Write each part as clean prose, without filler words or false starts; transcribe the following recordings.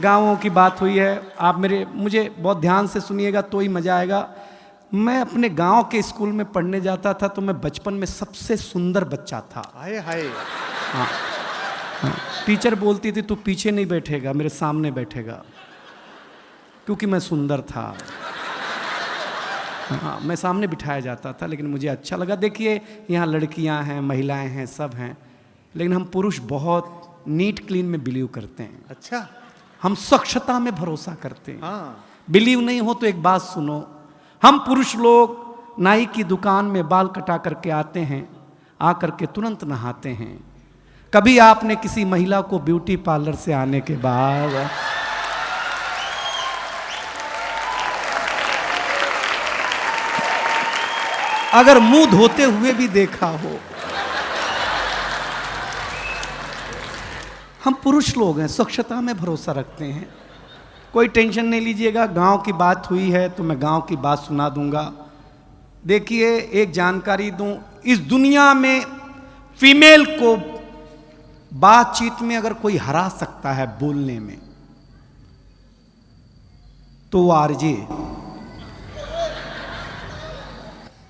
गाँवों की बात हुई है, आप मुझे बहुत ध्यान से सुनिएगा तो ही मज़ा आएगा। मैं अपने गांव के स्कूल में पढ़ने जाता था तो मैं बचपन में सबसे सुंदर बच्चा था। हाय हाय। हाँ, हाँ। टीचर बोलती थी तू पीछे नहीं बैठेगा, मेरे सामने बैठेगा, क्योंकि मैं सुंदर था। हाँ, मैं सामने बिठाया जाता था, लेकिन मुझे अच्छा लगा। देखिए यहाँ लड़कियाँ हैं, महिलाएं हैं, सब हैं, लेकिन हम पुरुष बहुत नीट क्लीन में बिलीव करते हैं। अच्छा, हम स्वच्छता में भरोसा करते हैं। हाँ। बिलीव नहीं हो तो एक बात सुनो, हम पुरुष लोग नाई की दुकान में बाल कटा करके आते हैं, आकर के तुरंत नहाते हैं। कभी आपने किसी महिला को ब्यूटी पार्लर से आने के बाद अगर मुंह धोते हुए भी देखा हो? हम पुरुष लोग हैं, स्वच्छता में भरोसा रखते हैं। कोई टेंशन नहीं लीजिएगा, गांव की बात हुई है तो मैं गांव की बात सुना दूंगा। देखिए एक जानकारी दूं, इस दुनिया में फीमेल को बातचीत में अगर कोई हरा सकता है बोलने में, तो वो आरजे।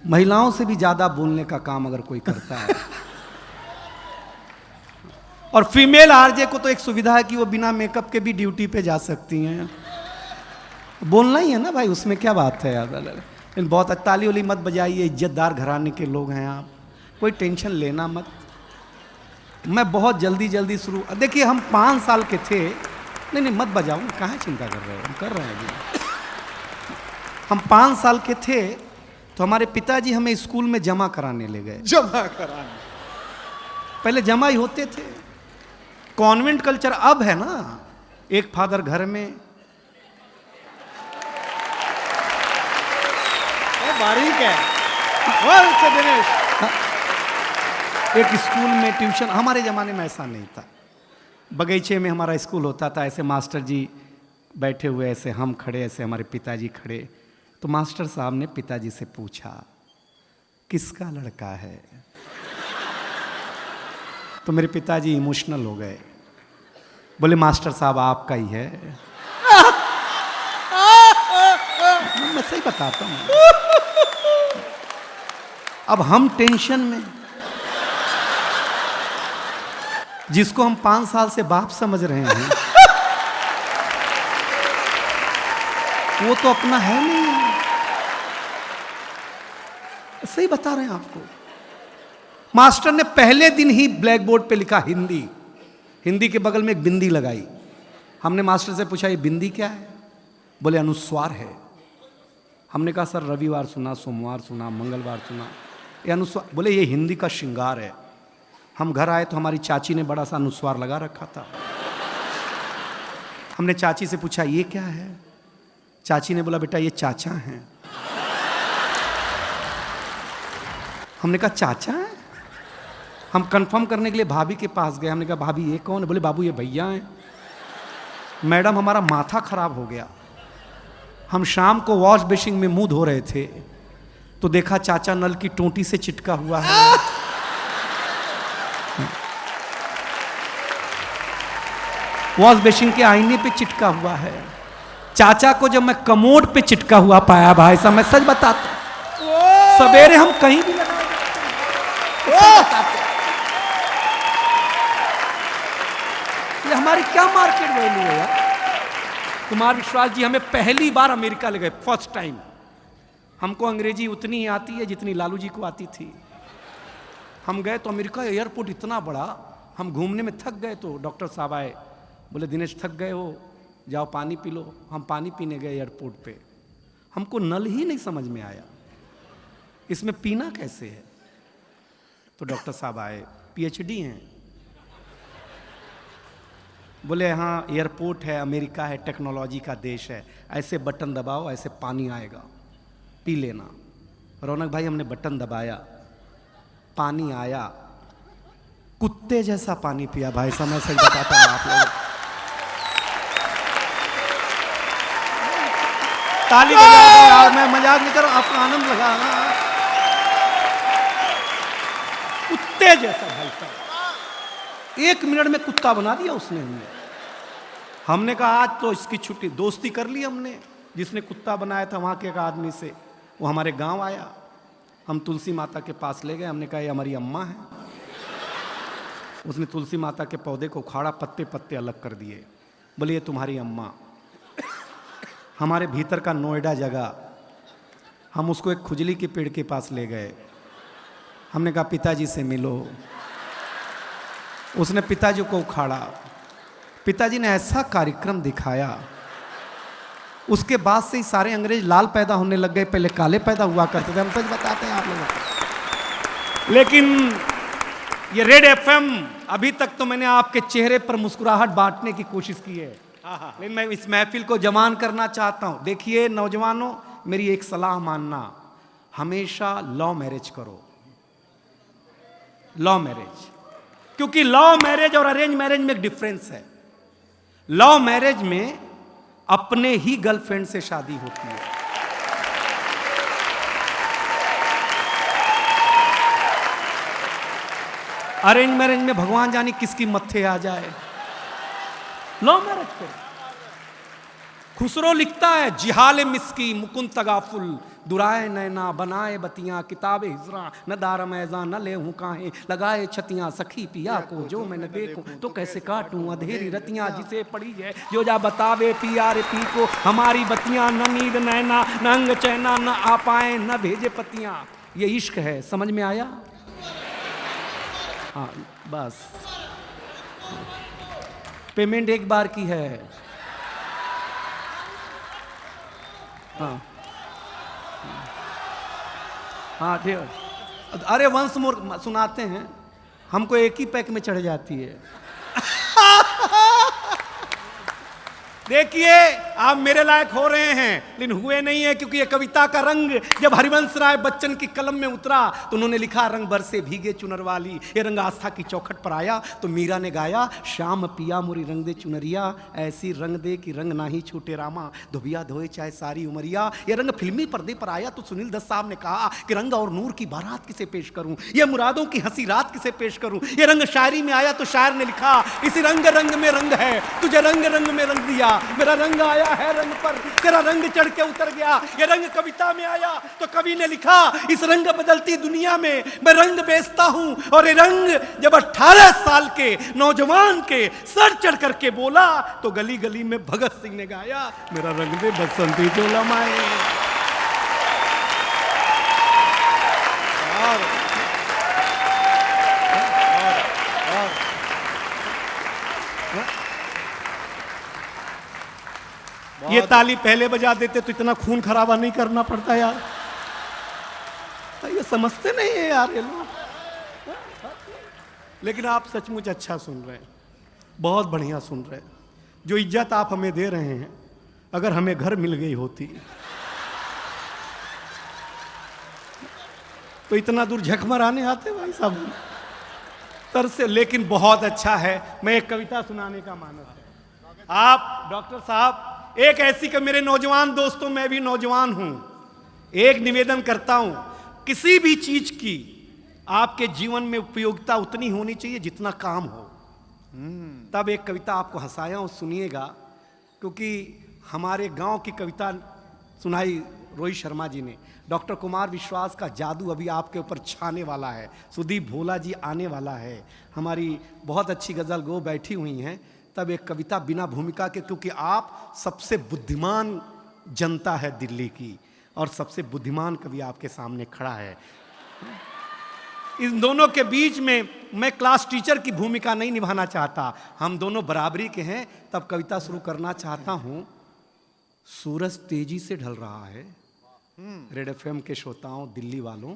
महिलाओं से भी ज्यादा बोलने का काम अगर कोई करता है। और फीमेल आरजे को तो एक सुविधा है कि वो बिना मेकअप के भी ड्यूटी पे जा सकती हैं। बोलना ही है ना भाई, उसमें क्या बात है यार। लेकिन बहुत ताली वाली मत बजाइए, इज्जतदार घराने के लोग हैं आप, कोई टेंशन लेना मत। मैं बहुत जल्दी शुरू, देखिए हम 5 साल के थे। नहीं मत बजाओ, कहाँ चिंता कर रहे हो, हम कर रहे हैं अभी। हम 5 साल के थे तो हमारे पिताजी हमें स्कूल में जमा कराने ले गए। जमा कराने? पहले जमा ही होते थे, कॉन्वेंट कल्चर अब है ना। एक फादर घर में, बारीक है। दिनेश, एक स्कूल में ट्यूशन। हमारे ज़माने में ऐसा नहीं था। बगीचे में हमारा स्कूल होता था, ऐसे मास्टर जी बैठे हुए, ऐसे हम खड़े, ऐसे हमारे पिताजी खड़े। तो मास्टर साहब ने पिताजी से पूछा किसका लड़का है? तो मेरे पिताजी इमोशनल हो गए, बोले मास्टर साहब आपका ही है। मैं सही बताता हूँ। अब हम टेंशन में, जिसको हम 5 साल से बाप समझ रहे हैं, वो तो अपना है नहीं। सही बता रहे हैं आपको। मास्टर ने पहले दिन ही ब्लैक बोर्ड पे लिखा हिंदी, हिंदी के बगल में एक बिंदी लगाई। हमने मास्टर से पूछा ये बिंदी क्या है? बोले अनुस्वार है। हमने कहा सर रविवार सुना, सोमवार सुना, मंगलवार सुना, ये अनुस्वार। बोले ये हिंदी का श्रृंगार है। हम घर आए तो हमारी चाची ने बड़ा सा अनुस्वार लगा रखा था। हमने चाची से पूछा ये क्या है? चाची ने बोला बेटा ये चाचा हैं। हमने कहा चाचा है? हम कंफर्म करने के लिए भाभी के पास गए। हमने कहा भाभी ये कौन है? बोले बाबू ये भैया हैं। मैडम हमारा माथा खराब हो गया। हम शाम को वॉश बेसिन में मुंह धो रहे थे तो देखा चाचा नल की टोंटी से चिटका हुआ है। वॉश बेसिन के आईने पे चिटका हुआ है। चाचा को जब मैं कमोड पे चिटका हुआ पाया भाई साहब, मैं सच बताता, सवेरे हम कहीं भी लगा ये हमारी क्या मार्केट वैल्यू है यार। कुमार विश्वास जी हमें पहली बार अमेरिका ले गए, फर्स्ट टाइम। हमको अंग्रेजी उतनी ही आती है जितनी लालू जी को आती थी। हम गए तो अमेरिका एयरपोर्ट इतना बड़ा, हम घूमने में थक गए तो डॉक्टर साहब आए, बोले दिनेश थक गए हो, जाओ पानी पी लो। हम पानी पीने गए एयरपोर्ट पे, हमको नल ही नहीं समझ में आया, इसमें पीना कैसे है। तो डॉक्टर साहब आए, पीएचडी हैं, बोले हाँ एयरपोर्ट है, अमेरिका है, टेक्नोलॉजी का देश है, ऐसे बटन दबाओ ऐसे पानी आएगा, पी लेना। रौनक भाई हमने बटन दबाया, पानी आया, कुत्ते जैसा पानी पिया भाई साहब, मैं सही बताता हूँ आप लोग। ताली बजाओ यार, मैं मजाक नहीं कर रहा, आपको आनंद लगा। कुत्ते जैसा भाई साहब, 1 मिनट में कुत्ता बना दिया उसने हमें। हमने कहा आज तो इसकी छुट्टी, दोस्ती कर ली हमने। जिसने कुत्ता बनाया था वहाँ के एक आदमी से, वो हमारे गांव आया, हम तुलसी माता के पास ले गए। हमने कहा ये हमारी अम्मा है। उसने तुलसी माता के पौधे को उखाड़ा, पत्ते पत्ते अलग कर दिए, बोले ये तुम्हारी अम्मा। हमारे भीतर का नोएडा जगह, हम उसको एक खुजली के पेड़ के पास ले गए। हमने कहा पिताजी से मिलो। उसने पिताजी को उखाड़ा, पिताजी ने ऐसा कार्यक्रम दिखाया, उसके बाद से ही सारे अंग्रेज लाल पैदा होने लग गए, पहले काले पैदा हुआ करते थे। हम सच बताते हैं आप लोगों को। लेकिन ये रेड एफएम, अभी तक तो मैंने आपके चेहरे पर मुस्कुराहट बांटने की कोशिश की है, लेकिन मैं इस महफिल को जवान करना चाहता हूं। देखिए नौजवानों, मेरी एक सलाह मानना, हमेशा लव मैरिज करो, लव मैरिज। क्योंकि लव मैरिज और अरेंज मैरिज में एक डिफरेंस है। लव मैरिज में अपने ही गर्लफ्रेंड से शादी होती है, अरेंज मैरिज में भगवान जाने किसकी मत्थे आ जाए। लव मैरिज करो। खुसरो लिखता है, जिहाल मिस्की मुकुंद तगाफुल, दुराए नैना बनाए बतियां, किताबे हिजरा न दारम ऐजा न ले हूं काहे, लगाए छतियां सखी पिया को, जो मैं न देखूं तो कैसे काटूं अंधेरी रतियां, जिसे पड़ी है जो जा बतावे पिया रे पी को, हमारी बतियां न नींद नैना न अंग चैना, न आ पाए न भेजे पतियां। ये इश्क है, समझ में आया? हाँ बस, पेमेंट एक बार की है। हाँ हाँ ठीक। अरे वंस मोर सुनाते हैं, हमको एक ही पैक में चढ़ जाती है। देखिए आप मेरे लायक हो रहे हैं, लेकिन हुए नहीं है, क्योंकि ये कविता का रंग जब हरिवंश राय बच्चन की कलम में उतरा तो उन्होंने लिखा, रंग बरसे भीगे चुनर वाली। ये रंग आस्था की चौखट पर आया तो मीरा ने गाया, श्याम पिया मुरी रंग दे चुनरिया, ऐसी रंग दे कि रंग ना ही छूटे रामा, धोबिया धोए चाहे सारी उमरिया। ये रंग फिल्मी पर्दे पर आया तो सुनील दत्त साहब ने कहा कि रंग और नूर की बारात किसे पेश करूं, ये मुरादों की हंसी रात किसे पेश करूं। ये रंग शायरी में आया तो शायर ने लिखा, इसी रंग रंग में रंग है, तुझे रंग रंग में रंग दिया, मेरा रंग आया है रंग पर, तेरा रंग चढ़ के उतर गया। ये रंग कविता में आया तो कवि ने लिखा, इस रंग बदलती दुनिया में मैं रंग बेचता हूं। और ये रंग जब 18 साल के नौजवान के सर चढ़ करके बोला तो गली गली में भगत सिंह ने गाया, मेरा रंग दे बसंती चोला माए। ये ताली पहले बजा देते तो इतना खून खराबा नहीं करना पड़ता यार। ये समझते नहीं है यार ये लोग। लेकिन आप सचमुच अच्छा सुन रहे हैं, बहुत बढ़िया सुन रहे हैं। जो इज्जत आप हमें दे रहे हैं, अगर हमें घर मिल गई होती तो इतना दूर झक मराने आते भाई साहब तर से। लेकिन बहुत अच्छा है, मैं एक कविता सुनाने का मानस है। आप डॉक्टर साहब, एक ऐसी कि मेरे नौजवान दोस्तों, मैं भी नौजवान हूं, एक निवेदन करता हूं, किसी भी चीज की आपके जीवन में उपयोगिता उतनी होनी चाहिए जितना काम हो। तब एक कविता आपको हंसाया हूं, सुनिएगा, क्योंकि हमारे गांव की कविता सुनाई रोहित शर्मा जी ने। डॉक्टर कुमार विश्वास का जादू अभी आपके ऊपर छाने वाला है, सुदीप भोला जी आने वाला है, हमारी बहुत अच्छी गजल गो बैठी हुई हैं। तब एक कविता बिना भूमिका के, क्योंकि आप सबसे बुद्धिमान जनता है दिल्ली की और सबसे बुद्धिमान कवि आपके सामने खड़ा है। इन दोनों के बीच में मैं क्लास टीचर की भूमिका नहीं निभाना चाहता, हम दोनों बराबरी के हैं। तब कविता शुरू करना चाहता हूं। सूरज तेजी से ढल रहा है, रेड एफएम के श्रोताओं, दिल्ली वालों,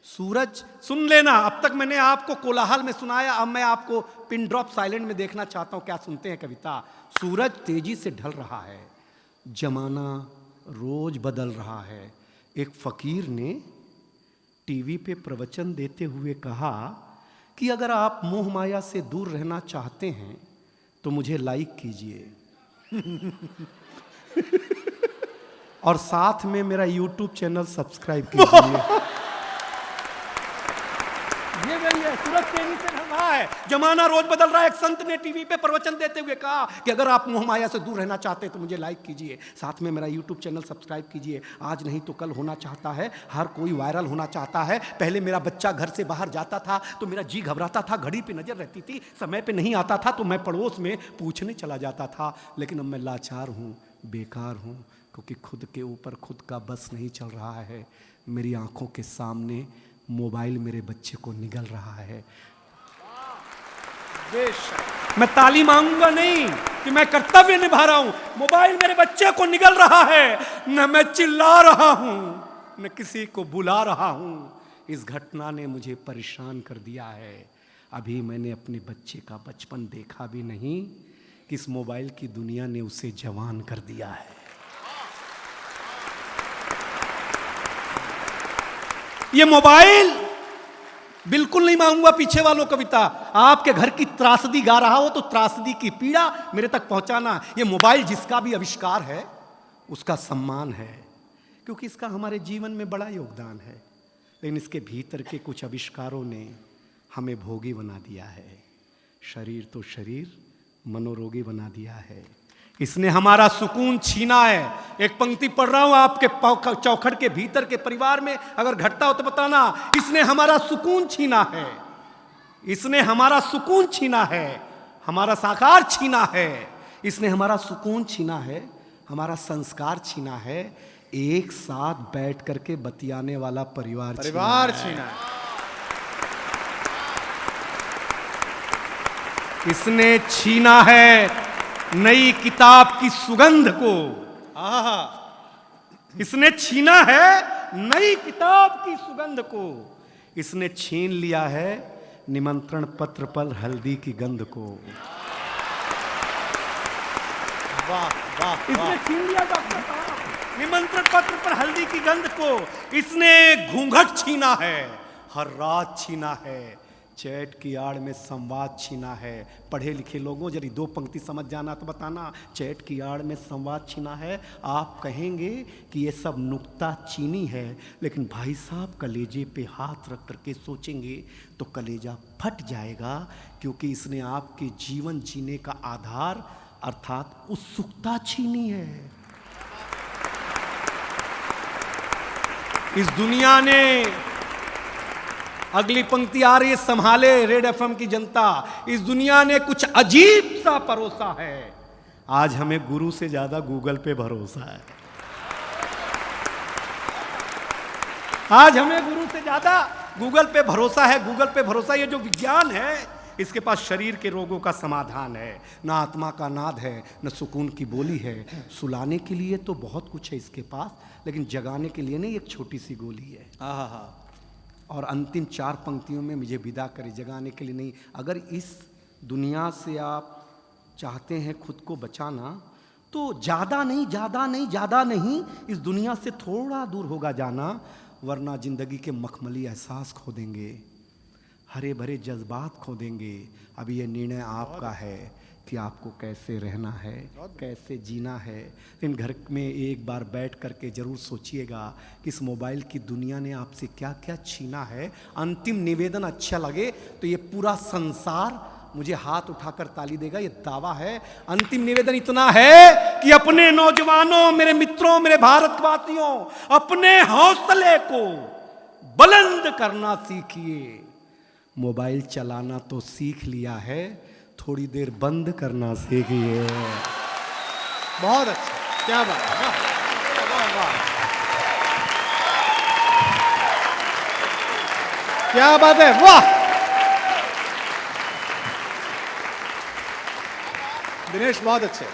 सूरज सुन लेना। अब तक मैंने आपको कोलाहल में सुनाया, अब मैं आपको पिन ड्रॉप साइलेंट में देखना चाहता हूं, क्या सुनते हैं कविता। सूरज तेजी से ढल रहा है, जमाना रोज बदल रहा है। एक फकीर ने टीवी पे प्रवचन देते हुए कहा कि अगर आप मोह माया से दूर रहना चाहते हैं तो मुझे लाइक कीजिए और साथ में मेरा यूट्यूब चैनल सब्सक्राइब कीजिए। ये गई है सूरज तेजी से ढल रहा रहा है, जमाना रोज बदल रहा है। एक संत ने टीवी पे प्रवचन देते हुए कहा कि अगर आप मोह माया से दूर रहना चाहते हैं तो मुझे लाइक कीजिए, साथ में मेरा यूट्यूब चैनल सब्सक्राइब कीजिए। आज नहीं तो कल होना चाहता है, हर कोई वायरल होना चाहता है। पहले मेरा बच्चा घर से बाहर जाता था तो मेरा जी घबराता था, घड़ी पे नजर रहती थी, समय पे नहीं आता था तो मैं पड़ोस में पूछने चला जाता था। लेकिन अब मैं लाचार हूँ, बेकार हूँ, क्योंकि खुद के ऊपर खुद का बस नहीं चल रहा है। मेरी आंखों के सामने मोबाइल मेरे बच्चे को निगल रहा है। मैं ताली मांगूंगा नहीं कि मैं कर्तव्य निभा रहा हूं, मोबाइल मेरे बच्चे को निगल रहा है। न मैं चिल्ला रहा हूं, न किसी को बुला रहा हूं। इस घटना ने मुझे परेशान कर दिया है। अभी मैंने अपने बच्चे का बचपन देखा भी नहीं कि इस मोबाइल की दुनिया ने उसे जवान कर दिया है। ये मोबाइल बिल्कुल नहीं मांगूंगा पीछे वालों कविता। आपके घर की त्रासदी गा रहा हो तो त्रासदी की पीड़ा मेरे तक पहुंचाना। ये मोबाइल जिसका भी आविष्कार है उसका सम्मान है, क्योंकि इसका हमारे जीवन में बड़ा योगदान है। लेकिन इसके भीतर के कुछ आविष्कारों ने हमें भोगी बना दिया है। शरीर तो शरीर, मनोरोगी बना दिया है। इसने हमारा सुकून छीना है। एक पंक्ति पढ़ रहा हूं आपके चौखट के भीतर के परिवार में अगर घटता हो तो बताना। इसने हमारा सुकून छीना है, इसने हमारा सुकून छीना है, हमारा साकार छीना है। इसने हमारा सुकून छीना है, हमारा संस्कार छीना है। एक साथ बैठ करके बतियाने वाला परिवार छीना है। इसने छीना है नई किताब की सुगंध को। इसने छीना है नई किताब की सुगंध को। इसने छीन लिया है निमंत्रण पत्र पर हल्दी की गंध को। वाह वाह, इसने छीन लिया डॉक्टर साहब निमंत्रण पत्र पर हल्दी की गंध को। इसने घूंघट छीना है, हर रात छीना है, चैट की आड़ में संवाद छीना है। पढ़े लिखे लोगों जरी दो पंक्ति समझ जाना तो बताना। चैट की आड़ में संवाद छीना है। आप कहेंगे कि ये सब नुक्ता चीनी है, लेकिन भाई साहब कलेजे पे हाथ रख करके सोचेंगे तो कलेजा फट जाएगा, क्योंकि इसने आपके जीवन जीने का आधार अर्थात उत्सुकता छीनी है। इस दुनिया ने, अगली पंक्ति आ रही है, संभाले रेड एफएम की जनता, इस दुनिया ने कुछ अजीब सा परोसा है। आज हमें गुरु से ज्यादा गूगल पे भरोसा है। आज हमें गुरु से ज्यादा गूगल पे भरोसा है। गूगल पे भरोसा, ये जो विज्ञान है इसके पास शरीर के रोगों का समाधान है, ना आत्मा का नाद है, न सुकून की बोली है। सुलाने के लिए तो बहुत कुछ है इसके पास, लेकिन जगाने के लिए नहीं, एक छोटी सी गोली है। और अंतिम 4 पंक्तियों में मुझे विदा करें, जगाने के लिए नहीं। अगर इस दुनिया से आप चाहते हैं खुद को बचाना तो ज़्यादा नहीं इस दुनिया से थोड़ा दूर होगा जाना, वरना ज़िंदगी के मखमली एहसास खो देंगे, हरे भरे जज्बात खो देंगे। अब ये निर्णय आपका है कि आपको कैसे रहना है, कैसे जीना है। इन घर में एक बार बैठ करके ज़रूर सोचिएगा कि इस मोबाइल की दुनिया ने आपसे क्या क्या छीना है। अंतिम निवेदन अच्छा लगे तो ये पूरा संसार मुझे हाथ उठाकर ताली देगा, ये दावा है। अंतिम निवेदन इतना है कि अपने नौजवानों, मेरे मित्रों, मेरे भारतवासियों, अपने हौसले को बुलंद करना सीखिए। मोबाइल चलाना तो सीख लिया है, थोड़ी देर बंद करना सीखिए। बहुत अच्छा, क्या बात है, वाह वाह, क्या बात है, वाह। दिनेश बहुत अच्छे।